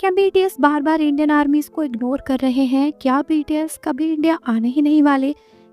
क्या बीटीएस बार बार इंडियन आर्मीज को इग्नोर कर रहे हैं? क्या बीटीएस कभी इंडिया आने ही नहीं वाले?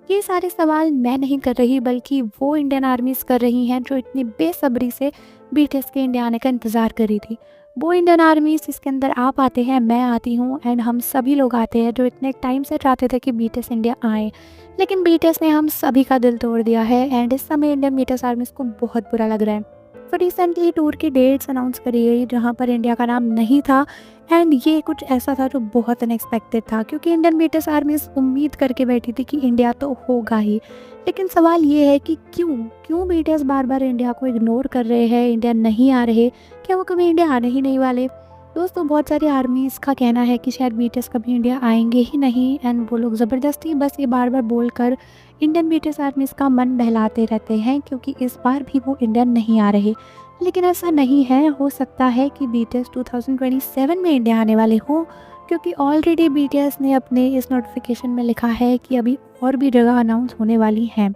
ये सारे सवाल मैं नहीं कर रही, बल्कि वो इंडियन आर्मीज कर रही हैं जो इतनी बेसब्री से बीटीएस के इंडिया आने का इंतज़ार कर रही थी। वो इंडियन आर्मीज इसके अंदर आप आते हैं, मैं आती हूँ एंड हम सभी लोग आते हैं जो इतने टाइम से चाहते थे कि बीटीएस इंडिया आए। लेकिन बीटीएस ने हम सभी का दिल तोड़ दिया है एंड इस समय इंडियन बीटीएस आर्मीज को बहुत बुरा लग रहा है। तो रिसेंटली टूर की डेट्स अनाउंस करी गई जहाँ पर इंडिया का नाम नहीं था एंड ये कुछ ऐसा था जो बहुत अनएक्सपेक्टेड था, क्योंकि इंडियन बीटीएस आर्मीज उम्मीद करके बैठी थी कि इंडिया तो होगा ही। लेकिन सवाल ये है कि क्यों क्यों बीटीएस बार बार इंडिया को इग्नोर कर रहे हैं, इंडिया नहीं आ रहे? क्या वो कभी इंडिया आने ही नहीं वाले? दोस्तों, बहुत सारी आर्मीज़ का कहना है कि शायद बीटीएस कभी इंडिया आएंगे ही नहीं एंड वो लोग ज़बरदस्ती बस ये बार बार बोलकर इंडियन बीटीएस आर्मीज़ का मन बहलाते रहते हैं, क्योंकि इस बार भी वो इंडिया नहीं आ रहे। लेकिन ऐसा नहीं है, हो सकता है कि बीटीएस 2027 में इंडिया आने वाले हो, क्योंकि ऑलरेडी बीटीएस ने अपने इस नोटिफिकेशन में लिखा है कि अभी और भी जगह अनाउंस होने वाली हैं।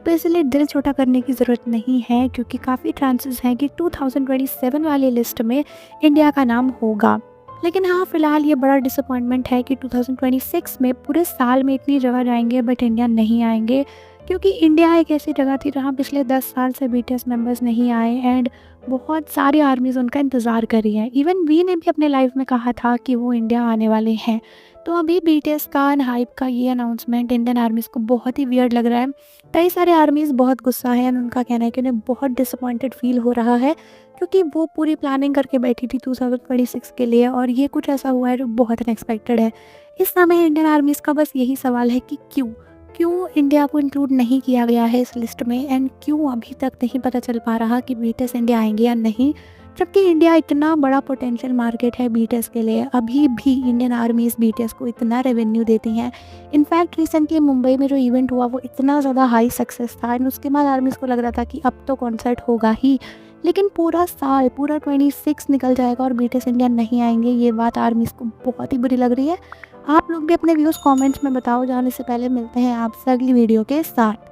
तो इसलिए दिल छोटा करने की ज़रूरत नहीं है, क्योंकि काफ़ी चांसेस हैं कि 2027 वाली लिस्ट में इंडिया का नाम होगा। लेकिन हाँ, फ़िलहाल ये बड़ा डिसअपॉइंटमेंट है कि 2026 में पूरे साल में इतनी जगह जाएंगे बट इंडिया नहीं आएंगे, क्योंकि इंडिया एक ऐसी जगह थी जहाँ पिछले 10 साल से बीटीएस मेंबर्स नहीं आए एंड बहुत सारी आर्मीज़ उनका इंतज़ार कर रही हैं। इवन वी ने भी अपने लाइफ में कहा था कि वो इंडिया आने वाले हैं। तो अभी बीटीएस का एंड हाइप का ये अनाउंसमेंट इंडियन आर्मीज़ को बहुत ही वियर्ड लग रहा है। कई सारे आर्मीज़ बहुत गुस्सा है एंड उनका कहना है कि उन्हें बहुत डिसअपॉइंटेड फील हो रहा है, क्योंकि वो पूरी प्लानिंग करके बैठी थी 2026 के लिए और ये कुछ ऐसा हुआ है जो बहुत अनएक्सपेक्टेड है। इस समय इंडियन आर्मीज़ का बस यही सवाल है कि क्यों इंडिया को इंक्लूड नहीं किया गया है इस लिस्ट में एंड क्यों अभी तक नहीं पता चल पा रहा कि बीटीएस इंडिया आएंगे या नहीं, जबकि इंडिया इतना बड़ा पोटेंशियल मार्केट है बीटीएस के लिए। अभी भी इंडियन आर्मीज़ बीटीएस को इतना रेवेन्यू देती हैं। इनफैक्ट रिसेंटली मुंबई में जो इवेंट हुआ वो इतना ज़्यादा हाई सक्सेस था एंड उसके बाद आर्मीज़ को लग रहा था कि अब तो कॉन्सर्ट होगा ही, लेकिन पूरा साल पूरा 26 निकल जाएगा और बीटीएस इंडिया नहीं आएंगे। ये बात आर्मीज़ को बहुत ही बुरी लग रही है। आप लोग भी अपने व्यूज़ कमेंट्स में बताओ। जाने से पहले मिलते हैं आपसे अगली वीडियो के साथ।